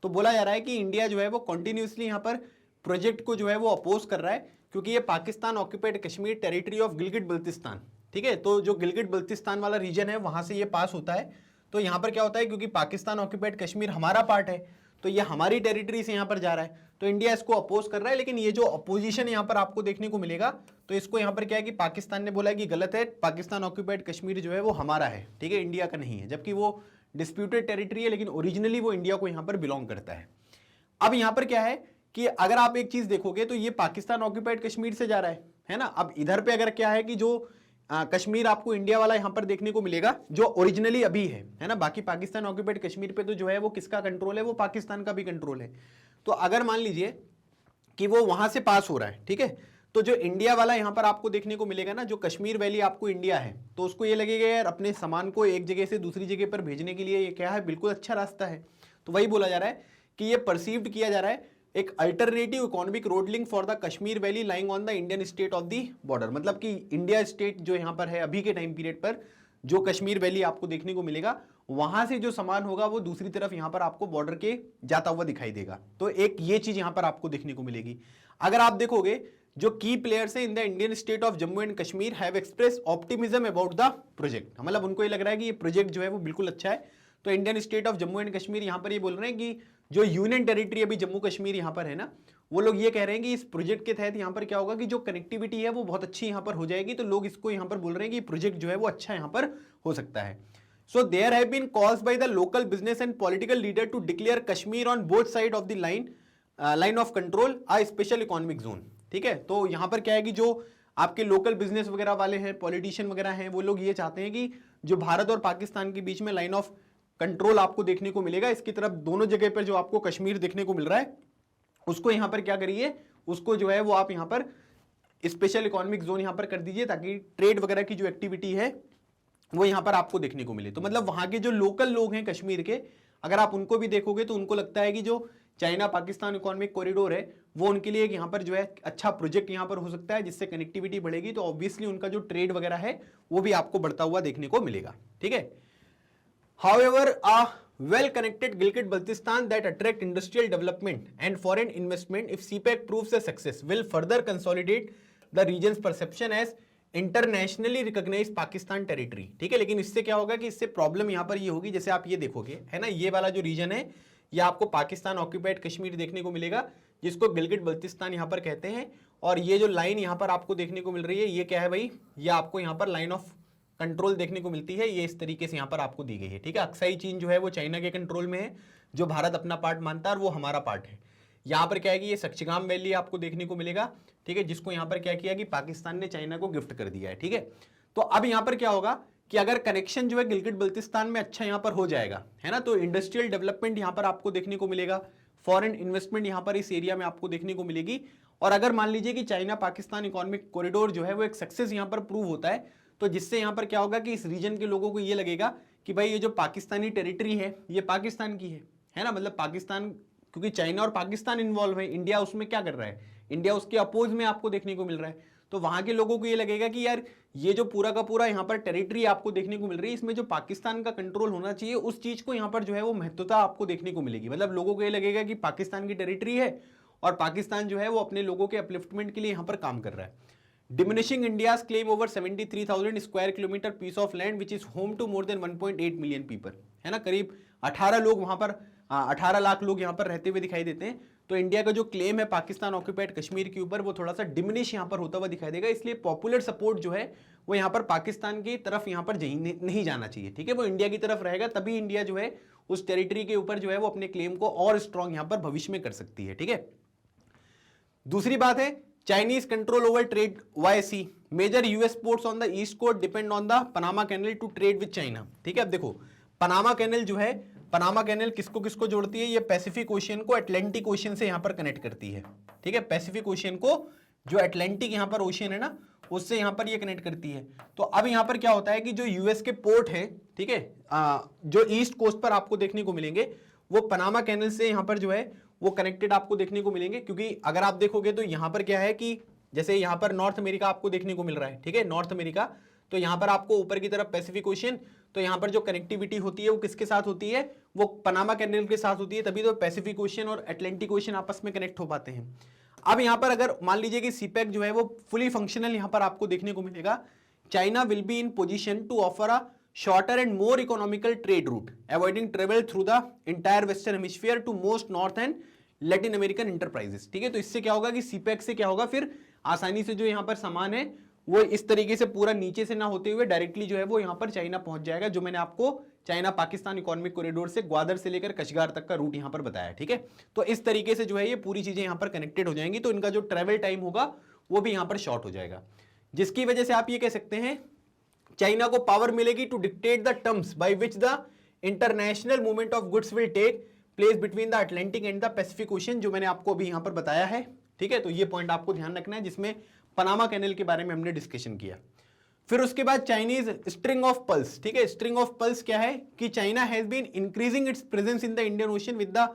तो बोला जा रहा है कि इंडिया जो है वो कंटिन्यूसली यहाँ पर प्रोजेक्ट को जो है वो अपोज कर रहा है, क्योंकि ये Pakistan occupied Kashmir territory of Gilgit Baltistan, ठीक है। तो जो गिलगिट बल्तिस्तान वाला रीजन है वहां से ये पास होता है। तो यहाँ पर क्या होता है, क्योंकि पाकिस्तान ऑक्यूपाइड कश्मीर हमारा पार्ट है तो ये हमारी टेरिटरी से यहाँ पर जा रहा है, तो इंडिया इसको अपोज कर रहा है। लेकिन ये जो अपोजिशन यहाँ पर आपको देखने को मिलेगा, तो इसको यहाँ पर क्या है कि पाकिस्तान ने बोला है कि गलत है, पाकिस्तान ऑक्यूपाइड कश्मीर जो है वो हमारा है, ठीक है, इंडिया का नहीं है, जबकि वो डिस्प्यूटेड टेरिटरी है, लेकिन ओरिजिनली वो इंडिया को यहाँ पर बिलोंग करता है। अब यहाँ पर क्या है कि अगर आप एक चीज देखोगे तो ये पाकिस्तान ऑक्यूपाइड कश्मीर से जा रहा है ना। अब इधर पे अगर क्या है कि जो कश्मीर आपको इंडिया वाला यहां पर देखने को मिलेगा जो ओरिजिनली अभी है ना। बाकी पाकिस्तान ऑक्यूपाइड कश्मीर पे तो जो है वो किसका कंट्रोल है, वो पाकिस्तान का भी कंट्रोल है। तो अगर मान लीजिए कि वो वहां से पास हो रहा है, ठीक है, तो जो इंडिया वाला यहां पर आपको देखने को मिलेगा ना, जो कश्मीर वैली आपको इंडिया है, तो उसको ये लगेगा यार अपने सामान को एक जगह से दूसरी जगह पर भेजने के लिए ये क्या है, बिल्कुल अच्छा रास्ता है। तो वही बोला जा रहा है कि ये परसीव्ड किया जा रहा है एक alternative economic road link for the Kashmir valley lying on the Indian state of the border. मतलब कि इंडिया स्टेट जो यहाँ पर है अभी के टाइम पीरियड पर, जो कश्मीर वैली आपको देखने को मिलेगा, वहां से जो सामान होगा वो दूसरी तरफ यहाँ पर आपको बॉर्डर के जाता हुआ दिखाई देगा। तो एक ये चीज यहाँ पर आपको देखने को मिलेगी। अगर आप देखोगे जो की प्लेयर्स है इन the Indian state of Jammu and Kashmir have express optimism about the project, मतलब उनको ये लग रहा है कि ये प्रोजेक्ट जो है वो बिल्कुल अच्छा है। तो Indian state of Jammu and Kashmir यहाँ पर ये बोल रहे हैं कि जो यूनियन टेरिटरी अभी जम्मू कश्मीर यहाँ पर है ना, वो लोग ये कह रहे हैं कि इस प्रोजेक्ट के तहत यहाँ पर क्या होगा कि जो कनेक्टिविटी है वो बहुत अच्छी यहाँ पर हो जाएगी। तो लोग इसको यहाँ पर बोल रहे हैं कि प्रोजेक्ट जो है वो अच्छा यहाँ पर हो सकता है। So there have been calls by the local business and political leader to declare Kashmir on both side of the line of control a special economic zone, ठीक है। तो यहाँ पर क्या है कि जो आपके लोकल बिजनेस वगैरह वाले हैं, पॉलिटिशियन वगैरह हैं, वो लोग ये चाहते हैं कि जो भारत और पाकिस्तान के बीच में लाइन ऑफ कंट्रोल आपको देखने को मिलेगा, इसकी तरफ दोनों जगह पर जो आपको कश्मीर देखने को मिल रहा है उसको यहां पर क्या करिए, उसको जो है वो आप यहां पर स्पेशल इकोनॉमिक जोन यहां पर कर दीजिए, ताकि ट्रेड वगैरह की जो एक्टिविटी है वो यहां पर आपको देखने को मिले। तो मतलब वहां के जो लोकल लोग हैं कश्मीर के, अगर आप उनको भी देखोगे तो उनको लगता है कि जो चाइना पाकिस्तान इकोनॉमिक कॉरिडोर है वो उनके लिए यहाँ पर जो है अच्छा प्रोजेक्ट यहाँ पर हो सकता है, जिससे कनेक्टिविटी बढ़ेगी। तो ऑब्वियसली उनका जो ट्रेड वगैरह है वो भी आपको बढ़ता हुआ देखने को मिलेगा, ठीक है। However, a well-connected Gilgit-Baltistan that attract industrial development and foreign investment, if CPEC proves a success, will further consolidate the region's perception as internationally recognise Pakistan territory, ठीक है। लेकिन इससे क्या होगा कि इससे प्रॉब्लम यहां पर ये होगी, जैसे आप ये देखोगे है ना, ये वाला जो रीजन है ये आपको पाकिस्तान ऑक्यूपाइड कश्मीर देखने को मिलेगा, जिसको गिलगिट बल्तिस्तान यहां पर कहते हैं। और ये जो लाइन यहां पर आपको देखने को मिल रही है ये क्या है भाई, ये आपको यहां पर लाइन ऑफ कंट्रोल देखने को मिलती है, ये इस तरीके से यहाँ पर आपको दी गई है, ठीक है। अक्साई चीन जो है वो चाइना के कंट्रोल में है, जो भारत अपना पार्ट मानता है और वो हमारा पार्ट है। यहाँ पर क्या है कि ये सक्चिगाम वैली आपको देखने को मिलेगा, ठीक है, जिसको यहाँ पर क्या किया कि पाकिस्तान ने चाइना को गिफ्ट कर दिया है, ठीक है। तो अब यहाँ पर क्या होगा कि अगर कनेक्शन जो है गिलगिट बल्तिस्तान में अच्छा यहाँ पर हो जाएगा, है ना, तो इंडस्ट्रियल डेवलपमेंट यहाँ पर आपको देखने को मिलेगा, फॉरेन इन्वेस्टमेंट यहाँ पर इस एरिया में आपको देखने को मिलेगी। और अगर मान लीजिए कि चाइना पाकिस्तान इकोनॉमिक कॉरिडोर जो है वो एक सक्सेस यहाँ पर प्रूव होता है, तो जिससे यहाँ पर क्या होगा कि इस रीजन के लोगों को ये लगेगा कि भाई ये जो पाकिस्तानी टेरिटरी है ये पाकिस्तान की है ना, मतलब पाकिस्तान, क्योंकि चाइना और पाकिस्तान इन्वॉल्व है, इंडिया उसमें क्या कर रहा है, इंडिया उसके अपोज में आपको देखने को मिल रहा है। तो वहां के लोगों को ये लगेगा कि यार ये जो पूरा का पूरा यहाँ पर टेरिटरी आपको देखने को मिल रही है, इसमें जो पाकिस्तान का कंट्रोल होना चाहिए उस चीज को यहाँ पर जो है वो महत्वता आपको देखने को मिलेगी। मतलब लोगों को ये लगेगा कि पाकिस्तान की टेरिटरी है और पाकिस्तान जो है वो अपने लोगों के अपलिफ्टमेंट के लिए यहाँ पर काम कर रहा है। Diminishing India's claim over 73,000 square kilometre piece of land which is home to more than 1.8 million people, है ना, करीब 18 लोग वहां पर 18 लाख लोग यहाँ पर रहते हुए दिखाई देते हैं। तो इंडिया का जो क्लेम है पाकिस्तान ऑक्यूपाइड कश्मीर के ऊपर वो थोड़ा सा डिमिनिश यहाँ पर होता हुआ दिखाई देगा, इसलिए पॉपुलर सपोर्ट जो है वो यहाँ पर पाकिस्तान की तरफ यहाँ पर नहीं जाना चाहिए, ठीक है, वो इंडिया की तरफ रहेगा, तभी इंडिया जो है उस टेरिटरी के ऊपर जो है वो अपने क्लेम को और स्ट्रॉन्ग यहाँ पर भविष्य में कर सकती है, ठीक है। दूसरी बात है Chinese control over trade via sea, major US ports on the east coast depend on the Panama canal to trade with China, ठीक है। अब देखो पनामा कैनल जो है, पनामा कैनल किसको किसको जोड़ती है, ये पैसिफिक ओशियन को अटलांटिक ओशियन से यहां पर कनेक्ट करती है, ठीक है, पैसिफिक ओशियन को जो अटलांटिक यहां पर ओशियन है ना उससे यहां पर ये कनेक्ट करती है। तो अब यहां पर क्या होता है कि जो यूएस के पोर्ट है, ठीक है, जो ईस्ट कोस्ट पर आपको देखने को मिलेंगे वो पनामा कैनल से यहां पर जो है वो कनेक्टेड आपको देखने को मिलेंगे, क्योंकि अगर आप देखोगे तो यहां पर क्या है कि जैसे यहां पर नॉर्थ अमेरिका आपको देखने को मिल रहा है, ठीक है, नॉर्थ अमेरिका, तो यहां पर आपको ऊपर की तरफ पैसिफिक ओशियन, तो यहां पर जो कनेक्टिविटी होती है वो किसके साथ होती है, वो पनामा कैनल के साथ होती है, तभी तो पैसिफिक ओशियन और अटलांटिक ओशियन आपस में कनेक्ट हो पाते हैं। अब यहां पर अगर मान लीजिए कि सीपैक जो है वो फुली फंक्शनल यहां पर आपको देखने को मिलेगा, China will be in position to offer a shorter and more economical trade route, avoiding travel through the entire western hemisphere to most north and Latin American enterprises, ठीक है। तो इससे क्या होगा कि सीपैक से क्या होगा, फिर आसानी से जो यहाँ पर सामान है वो इस तरीके से पूरा नीचे से ना होते हुए डायरेक्टली जो है वो यहाँ पर चाइना पहुंच जाएगा, जो मैंने आपको चाइना पाकिस्तान इकोनॉमिक कॉरिडोर से ग्वादर से लेकर कशगार तक का रूट यहाँ पर बताया, ठीक है। तो इस तरीके से जो है ये पूरी चीजें यहाँ पर कनेक्टेड हो जाएंगी, तो इनका जो ट्रेवल टाइम होगा वो भी यहाँ पर शॉर्ट हो जाएगा, जिसकी वजह से आप ये कह सकते हैं चाइना को पावर मिलेगी to dictate the terms by which the international movement of goods will take place between the Atlantic and the Pacific ocean, जो मैंने आपको अभी यहां पर बताया है, ठीक है। तो ये पॉइंट आपको ध्यान रखना है, जिसमें पनामा कैनल के बारे में हमने डिस्कशन किया। फिर उसके बाद चाइनीज स्ट्रिंग ऑफ पल्स, ठीक है, स्ट्रिंग ऑफ पल्स क्या है कि China has been increasing its presence in the Indian ocean with the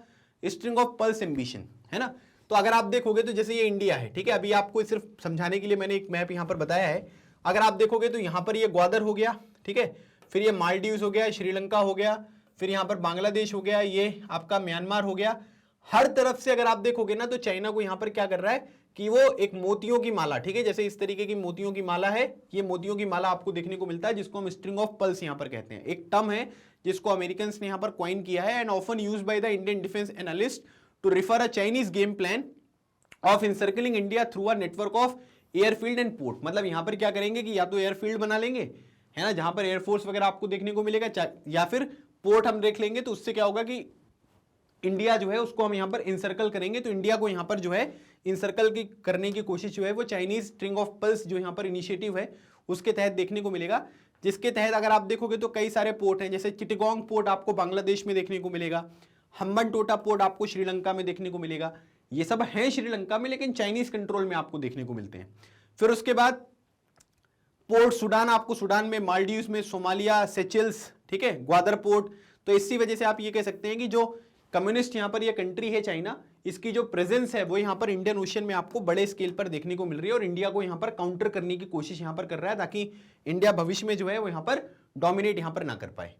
string of pearls ambition, है ना। तो अगर आप देखोगे तो जैसे ये इंडिया है, ठीक है, अभी आपको सिर्फ समझाने के लिए मैंने एक मैप यहां पर बताया है, अगर आप देखोगे तो यहां पर ये ग्वादर हो गया, ठीक है, फिर ये मालदीव्स हो गया, श्रीलंका हो गया, फिर यहां पर बांग्लादेश हो गया, ये आपका म्यांमार हो गया। हर तरफ से अगर आप देखोगे ना तो चाइना को यहां पर क्या कर रहा है कि वो एक मोतियों की माला, ठीक है, जैसे इस तरीके की मोतियों की माला है, ये मोतियों की माला आपको देखने को मिलता है, जिसको हम स्ट्रिंग ऑफ पल्स यहां पर कहते हैं। एक टर्म है जिसको अमेरिकन ने यहां पर कॉइन किया है and often used by the Indian defence analyst to refer a Chinese game plan of encircling India through a network of airfield and port. मतलब यहां पर क्या करेंगे कि या तो एयरफील्ड बना लेंगे, है ना, जहां पर एयरफोर्स वगैरह आपको देखने को मिलेगा, या फिर पोर्ट हम देख लेंगे, तो उससे क्या होगा कि इंडिया जो है उसको हम यहां पर इंसर्कल करेंगे, तो इंडिया को यहां पर जो है इंसर्कल की करने की कोशिश जो है वो चाइनीज स्ट्रिंग ऑफ पल्स जो यहां पर इनिशिएटिव है उसके तहत देखने को मिलेगा, जिसके तहत अगर आप देखोगे तो कई सारे पोर्ट हैं, जैसे चिटगोंग पोर्ट आपको बांग्लादेश में देखने को मिलेगा, हम्बनटोटा पोर्ट आपको श्रीलंका में देखने को मिलेगा, ये सब हैं श्रीलंका में लेकिन चाइनीज कंट्रोल में आपको देखने को मिलते हैं। फिर उसके बाद पोर्ट सुडान, आपको सुडान में, मालदीव्स में, सोमालिया, सेचेल्स, ठीक है, ग्वादर पोर्ट। तो इसी वजह से आप ये कह सकते हैं कि जो कम्युनिस्ट यहां पर ये कंट्री है चाइना, इसकी जो प्रेजेंस है वो यहां पर इंडियन ओशियन में आपको बड़े स्केल पर देखने को मिल रही है और इंडिया को यहां पर काउंटर करने की कोशिश यहां पर कर रहा है, ताकि इंडिया भविष्य में जो है वो यहां पर डोमिनेट यहां पर ना कर पाए।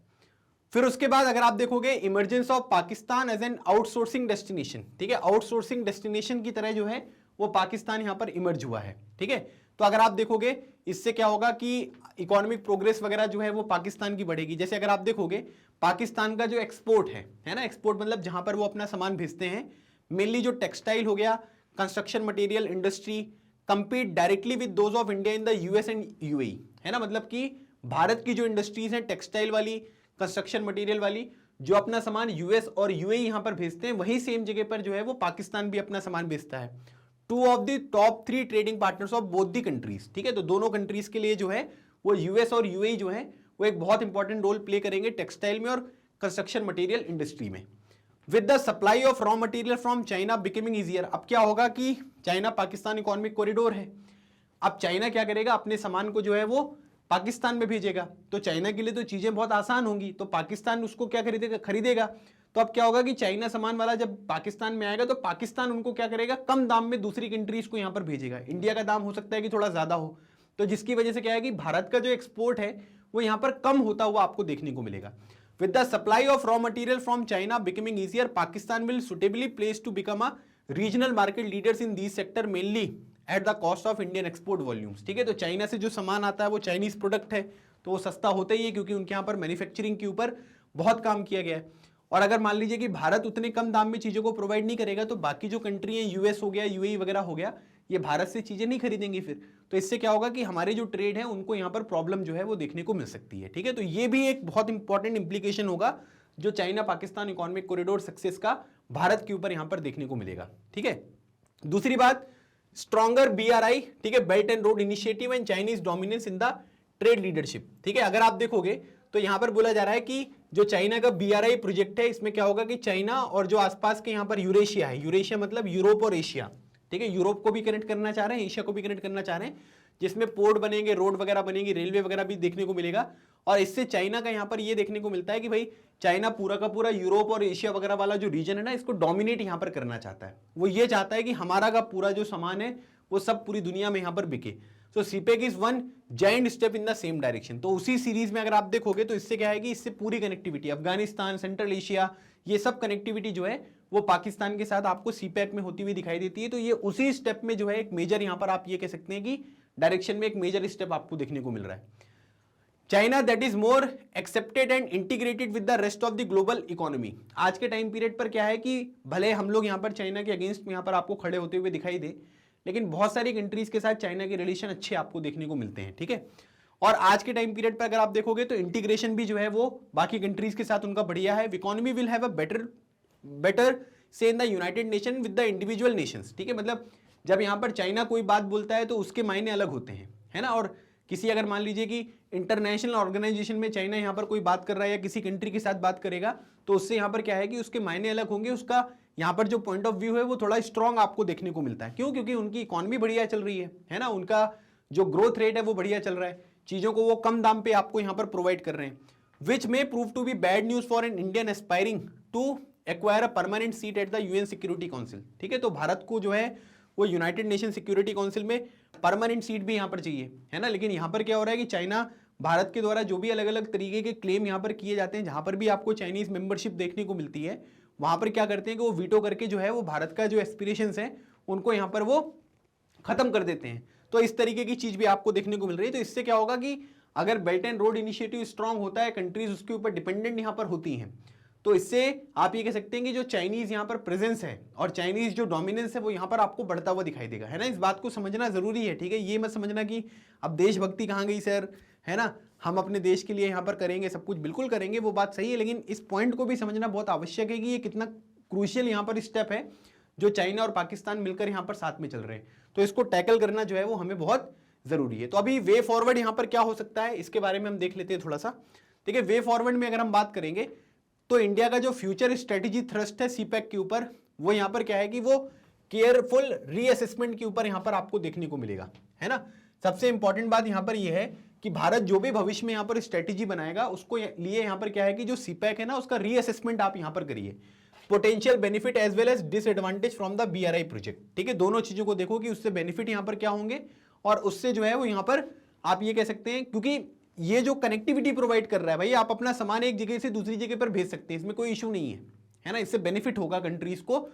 फिर उसके बाद अगर आप देखोगे emergence of Pakistan as an outsourcing destination, ठीक है, आउटसोर्सिंग डेस्टिनेशन की तरह जो है वो पाकिस्तान यहां पर इमर्ज हुआ है, ठीक है। तो अगर आप देखोगे इससे क्या होगा कि इकोनॉमिक प्रोग्रेस वगैरह जो है वो पाकिस्तान की बढ़ेगी। जैसे अगर आप देखोगे पाकिस्तान का जो एक्सपोर्ट है ना, एक्सपोर्ट मतलब जहां पर वो अपना सामान भेजते हैं, मेनली जो टेक्सटाइल हो गया, construction material industry, compete directly with those of India in the US and UAE, है ना, मतलब कि भारत की जो इंडस्ट्रीज हैं टेक्सटाइल वाली, कंस्ट्रक्शन मटेरियल वाली, जो अपना सामान यूएस और यूएई यहां पर भेजते हैं, वही सेम जगह पर जो है वो पाकिस्तान भी अपना सामान भेजता है। Two of the top 3 trading partners of both the countries, ठीक है। तो दोनों कंट्रीज के लिए जो है वो यूएस और यूएई जो है वो एक बहुत इंपॉर्टेंट रोल प्ले करेंगे टेक्सटाइल में और कंस्ट्रक्शन मटेरियल इंडस्ट्री में। With the supply of raw material from China becoming easier, अब क्या होगा कि चाइना पाकिस्तान इकोनॉमिक कॉरिडोर है। अब चाइना क्या करेगा, अपने सामान को जो है वो पाकिस्तान में भेजेगा, तो चाइना के लिए तो चीजें बहुत आसान होंगी, तो पाकिस्तान उसको क्या खरीदेगा। तो अब क्या होगा कि चाइना सामान वाला जब पाकिस्तान में आएगा तो पाकिस्तान उनको क्या करेगा, कम दाम में दूसरी कंट्रीज को यहां पर भेजेगा। इंडिया का दाम हो सकता है कि थोड़ा ज्यादा हो, तो जिसकी वजह से क्या है कि भारत का जो एक्सपोर्ट है वो यहां पर कम होता हुआ आपको देखने को मिलेगा। With the supply of raw material from China becoming easier, Pakistan will suitably place to become a regional market leaders in this sector mainly at the cost of Indian export volumes, ठीक है। तो चाइना से जो सामान आता है वो Chinese product है, तो वो सस्ता होता ही है क्योंकि उनके यहाँ पर मैन्युफैक्चरिंग के ऊपर बहुत काम किया गया है। और अगर मान लीजिए कि भारत उतने कम दाम में चीजों को प्रोवाइड नहीं करेगा तो बाकी जो कंट्री है, यूएस हो गया, यूएई वगैरह हो गया, ये भारत से चीजें नहीं खरीदेंगी फिर। तो इससे क्या होगा कि हमारे जो ट्रेड है उनको यहाँ पर प्रॉब्लम जो है वो देखने को मिल सकती है, ठीक है। तो ये भी एक बहुत इंपॉर्टेंट इंप्लीकेशन होगा जो China Pakistan economic corridor success का भारत के ऊपर यहाँ पर देखने को मिलेगा, ठीक है। दूसरी बात, स्ट्रॉन्गर बीआरआई, ठीक है, belt and road initiative and Chinese dominance in the trade leadership, ठीक है। अगर आप देखोगे तो यहां पर बोला जा रहा है कि जो चाइना का बीआरआई प्रोजेक्ट है, इसमें क्या होगा कि चाइना और जो आसपास के यहां पर यूरेशिया है, यूरेशिया मतलब यूरोप और एशिया, ठीक है, यूरोप को भी कनेक्ट करना चाह रहे हैं, एशिया को भी कनेक्ट करना चाह रहे हैं, जिसमें पोर्ट बनेंगे, रोड वगैरह बनेगी, रेलवे वगैरह भी देखने को मिलेगा। और इससे चाइना का यहां पर ये देखने को मिलता है कि भाई चाइना पूरा का पूरा यूरोप और एशिया वगैरह वाला जो रीजन है ना, इसको डोमिनेट यहां पर करना चाहता है। वो ये चाहता है कि हमारा का पूरा जो सामान है वो सब पूरी दुनिया में यहां पर बिके। So CPEC is one giant step in the same direction. तो उसी सीरीज में अगर आप देखोगे तो इससे क्या है कि इससे पूरी कनेक्टिविटी, अफगानिस्तान, सेंट्रल एशिया, ये सब कनेक्टिविटी जो है वो पाकिस्तान के साथ आपको सीपैक में होती हुई दिखाई देती है। तो ये उसी स्टेप में जो है एक मेजर यहां पर आप ये कह सकते हैं कि डायरेक्शन में एक मेजर स्टेप आपको देखने को मिल रहा है। China that is more accepted and integrated with the rest of the global economy. आज के टाइम पीरियड पर क्या है कि भले हम लोग यहां पर चाइना के अगेंस्ट में यहां पर आपको खड़े होते हुए दिखाई दे, लेकिन बहुत सारी कंट्रीज के साथ चाइना के रिलेशन अच्छे आपको देखने को मिलते हैं, ठीक है। और आज के टाइम पीरियड पर अगर आप देखोगे तो इंटीग्रेशन भी जो है वो बाकी कंट्रीज के साथ उनका बढ़िया है। Economy will have a better say in the United Nation with the individual nations, ठीक है। मतलब जब यहां पर चाइना कोई बात बोलता है तो उसके मायने अलग होते हैं, है ना। और किसी अगर मान लीजिए कि इंटरनेशनल ऑर्गेनाइजेशन में चाइना यहां पर कोई बात कर रहा है या किसी कंट्री के साथ बात करेगा तो उससे यहां पर क्या है कि उसके मायने अलग होंगे, उसका यहां पर जो पॉइंट ऑफ व्यू है वो थोड़ा स्ट्रांग आपको देखने को मिलता है। क्यों? क्योंकि उनकी इकोनॉमी बढ़िया चल रही है ना, उनका जो ग्रोथ रेट है वो बढ़िया चल रहा है, चीजों को वो कम दाम पे आपको यहां पर प्रोवाइड कर रहे हैं। Which may prove to be bad news for an Indian aspiring to acquire a permanent seat at the UN security council, ठीक है। तो भारत को जो है वो यूनाइटेड नेशन सिक्योरिटी काउंसिल में परमानेंट सीट भी यहां पर चाहिए, है ना। लेकिन यहां पर क्या हो रहा है कि चाइना, भारत के द्वारा जो भी अलग अलग तरीके के क्लेम यहां पर किए जाते हैं, जहां पर भी आपको चाइनीज मेंबरशिप देखने को मिलती है, वहां पर क्या करते हैं कि वो वीटो करके जो है वो भारत का जो एस्पिरेशंस है उनको यहां पर वो खत्म कर देते हैं। तो इस तरीके की चीज भी आपको देखने को मिल रही है। तो इससे क्या होगा कि अगर belt and road initiative strong होता है, कंट्रीज उसके ऊपर डिपेंडेंट यहां पर होती हैं, तो इससे आप ये कह सकते हैं कि जो चाइनीज यहां पर प्रेजेंस है और चाइनीज जो डोमिनेंस है वो यहां पर आपको बढ़ता हुआ दिखाई देगा, है ना। इस बात को समझना जरूरी है, ठीक है। ये मत समझना कि अब देशभक्ति कहां गई सर, है ना, हम अपने देश के लिए यहां पर करेंगे सब कुछ, बिल्कुल करेंगे, वो बात सही है, लेकिन इस पॉइंट को भी समझना बहुत आवश्यक है कि ये कितना क्रूशियल यहां पर स्टेप है जो चाइना और पाकिस्तान मिलकर यहां पर साथ में चल रहे हैं। तो इसको टैकल करना जो है वो हमें बहुत जरूरी है। तो अभी वे फॉरवर्ड यहां पर क्या हो सकता है इसके बारे में हम देख लेते हैं थोड़ा सा, ठीक है। वे फॉरवर्ड में अगर हम बात करेंगे तो इंडिया का जो फ्यूचर स्ट्रेटेजी थ्रस्ट है सीपैक के ऊपर, वो यहां पर क्या है कि वो केयरफुल रीअसेसमेंट के ऊपर यहां पर आपको देखने को मिलेगा, है ना। सबसे इंपॉर्टेंट बात यहां पर यह है कि भारत जो भी भविष्य में यहां पर स्ट्रेटेजी बनाएगा उसको लिए यहां पर क्या है कि जो सीपैक है ना उसका रीअसेसमेंट आप यहां पर करिए। Potential benefit as well as disadvantage from the BRI project, ठीक है। दोनों चीजों को देखो कि उससे बेनिफिट यहां पर क्या होंगे और उससे जो है वो यहां पर आप ये कह सकते हैं, क्योंकि ये जो कनेक्टिविटी प्रोवाइड कर रहा है भाई, आप अपना सामान एक जगह से दूसरी जगह पर भेज सकते हैं, इसमें कोई इशू नहीं है ना। इससे बेनिफिट होगा कंट्रीज को।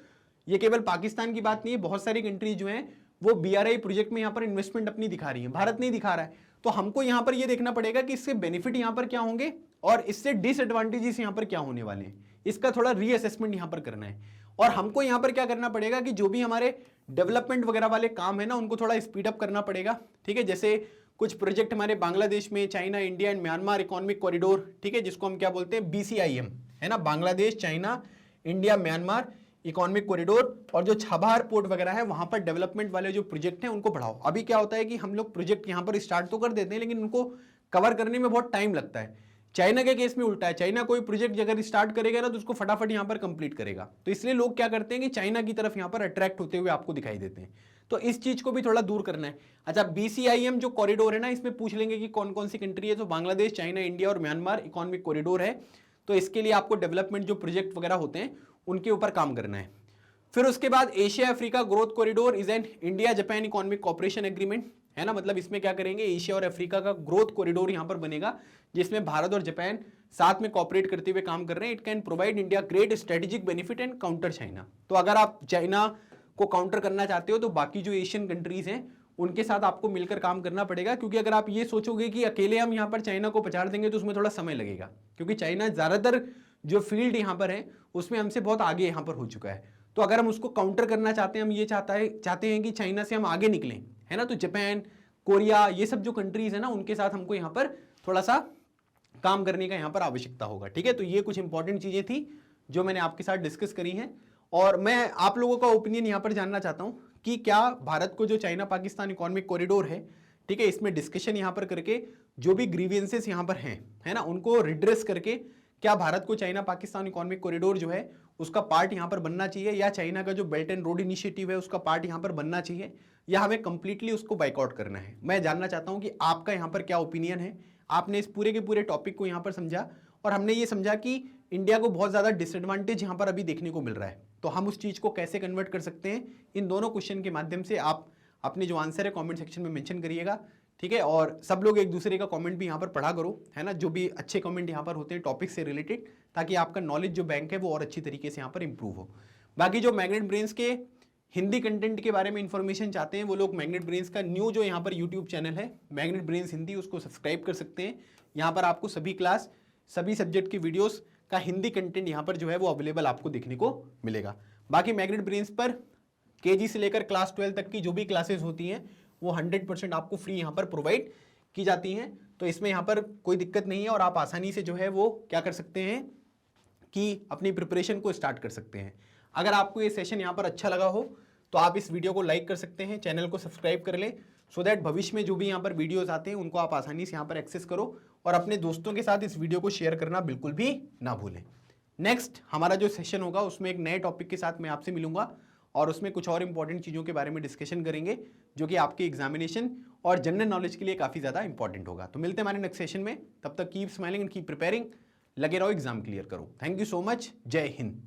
ये केवल पाकिस्तान की बात नहीं है, बहुत सारी कंट्रीज जो हैं वो बीआरआई प्रोजेक्ट में यहां पर इन्वेस्टमेंट अपनी दिखा रही है, भारत नहीं दिखा रहा है। तो हमको यहां पर ये देखना पड़ेगा कि इससे बेनिफिट यहां पर क्या होंगे और इससे डिसएडवांटेजेस यहां पर क्या होने वाले हैं, इसका थोड़ा रीअसेसमेंट यहां पर करना है। और हमको यहां पर क्या करना पड़ेगा कि जो भी हमारे डेवलपमेंट वगैरह वाले काम है ना उनको थोड़ा स्पीड अप करना पड़ेगा, ठीक है। जैसे कुछ प्रोजेक्ट हमारे बांग्लादेश में, China, India and Myanmar economic corridor, ठीक है, जिसको हम क्या बोलते हैं BCIM, है ना, Bangladesh, China, India, Myanmar economic corridor और जो छबार पोर्ट वगैरह है वहां पर डेवलपमेंट वाले जो प्रोजेक्ट हैं उनको बढ़ाओ। अभी क्या होता है कि हम लोग प्रोजेक्ट यहां पर स्टार्ट तो कर देते हैं लेकिन उनको कवर करने में बहुत टाइम लगता है। चाइना के केस में उल्टा है, चाइना कोई प्रोजेक्ट अगर स्टार्ट करेगा ना तो उसको फटाफट यहां पर कंप्लीट करेगा, तो इसलिए लोग क्या करते हैं कि चाइना की तरफ यहां पर अट्रैक्ट होते हुए आपको दिखाई देते हैं। तो इस चीज को भी थोड़ा दूर करना है। अच्छा, BCIM जो कॉरिडोर है ना, इसमें पूछ लेंगे कि कौन कौन सी कंट्री है, तो बांग्लादेश, चाइना, इंडिया और म्यांमार इकोनॉमिक कॉरिडोर है। तो इसके लिए आपको डेवलपमेंट जो प्रोजेक्ट वगैरह होते हैं उनके ऊपर काम करना है। फिर उसके बाद Asia Africa growth corridor is an India Japan economic cooperation agreement, है ना, मतलब इसमें क्या करेंगे, एशिया और अफ्रीका का ग्रोथ कॉरिडोर यहां पर बनेगा जिसमें भारत और जापान साथ में कॉपरेट करते हुए काम कर रहे हैं। It can provide India great strategic benefit and counter China. तो अगर आप चाइना को काउंटर करना चाहते हो तो बाकी जो एशियन कंट्रीज हैं उनके साथ आपको मिलकर काम करना पड़ेगा, क्योंकि अगर आप ये सोचोगे कि अकेले हम यहाँ पर चाइना को पछाड़ देंगे तो उसमें थोड़ा समय लगेगा, क्योंकि चाइना ज्यादातर जो फील्ड यहाँ पर है उसमें हमसे बहुत आगे यहाँ पर हो चुका है। तो अगर हम उसको काउंटर करना चाहते हैं, हम ये चाहते हैं कि चाइना से हम आगे निकलें, है ना, तो जापान, कोरिया, ये सब जो कंट्रीज है ना उनके साथ हमको यहाँ पर थोड़ा सा काम करने का यहाँ पर आवश्यकता होगा। ठीक है, तो ये कुछ इंपॉर्टेंट चीजें थी जो मैंने आपके साथ डिस्कस करी हैं, और मैं आप लोगों का ओपिनियन यहाँ पर जानना चाहता हूँ कि क्या भारत को जो चाइना पाकिस्तान इकोनॉमिक कॉरिडोर है, ठीक है, इसमें डिस्कशन यहाँ पर करके जो भी ग्रीवियंसेस यहाँ पर हैं, है ना, उनको रिड्रेस करके क्या भारत को चाइना पाकिस्तान इकोनॉमिक कॉरिडोर जो है उसका पार्ट यहाँ पर बनना चाहिए, या चाइना का जो बेल्ट एंड रोड इनिशिएटिव है उसका पार्ट यहाँ पर बनना चाहिए, या हमें कंप्लीटली उसको बाइकआउट करना है। मैं जानना चाहता हूँ कि आपका यहाँ पर क्या ओपिनियन है। आपने इस पूरे के पूरे टॉपिक को यहाँ पर समझा और हमने ये समझा कि इंडिया को बहुत ज़्यादा डिसएडवांटेज यहाँ पर अभी देखने को मिल रहा है, तो हम उस चीज़ को कैसे कन्वर्ट कर सकते हैं। इन दोनों क्वेश्चन के माध्यम से आप अपने जो आंसर है कमेंट सेक्शन में मेंशन करिएगा, ठीक है, और सब लोग एक दूसरे का कमेंट भी यहाँ पर पढ़ा करो, है ना, जो भी अच्छे कमेंट यहाँ पर होते हैं टॉपिक से रिलेटेड, ताकि आपका नॉलेज जो बैंक है वो और अच्छी तरीके से यहाँ पर इंप्रूव हो। बाकी जो मैग्नेट ब्रेन्स के हिंदी कंटेंट के बारे में इंफॉर्मेशन चाहते हैं वो लोग मैग्नेट ब्रेन्स का न्यू जो यहाँ पर यूट्यूब चैनल है मैग्नेट ब्रेन्स हिंदी, उसको सब्सक्राइब कर सकते हैं। यहाँ पर आपको सभी क्लास, सभी सब्जेक्ट की वीडियोस का हिंदी कंटेंट यहाँ पर जो है वो अवेलेबल आपको देखने को मिलेगा। बाकी मैग्नेट ब्रेन्स पर KG से लेकर क्लास 12 तक की जो भी क्लासेस होती हैं वो 100% आपको फ्री यहाँ पर प्रोवाइड की जाती हैं, तो इसमें यहाँ पर कोई दिक्कत नहीं है और आप आसानी से जो है वो क्या कर सकते हैं कि अपनी प्रिपरेशन को स्टार्ट कर सकते हैं। अगर आपको ये सेशन यहाँ पर अच्छा लगा हो तो आप इस वीडियो को लाइक कर सकते हैं, चैनल को सब्सक्राइब कर लें, सो दैट भविष्य में जो भी यहाँ पर वीडियोस आते हैं उनको आप आसानी से यहाँ पर एक्सेस करो, और अपने दोस्तों के साथ इस वीडियो को शेयर करना बिल्कुल भी ना भूलें। नेक्स्ट हमारा जो सेशन होगा उसमें एक नए टॉपिक के साथ मैं आपसे मिलूंगा और उसमें कुछ और इंपॉर्टेंट चीज़ों के बारे में डिस्कशन करेंगे जो कि आपके एग्जामिनेशन और जनरल नॉलेज के लिए काफ़ी ज़्यादा इंपॉर्टेंट होगा। तो मिलते हैं हमारे नेक्स्ट सेशन में, तब तक keep smiling and keep preparing, लगे रहो, एग्जाम क्लियर करो। थैंक यू सो मच, जय हिंद।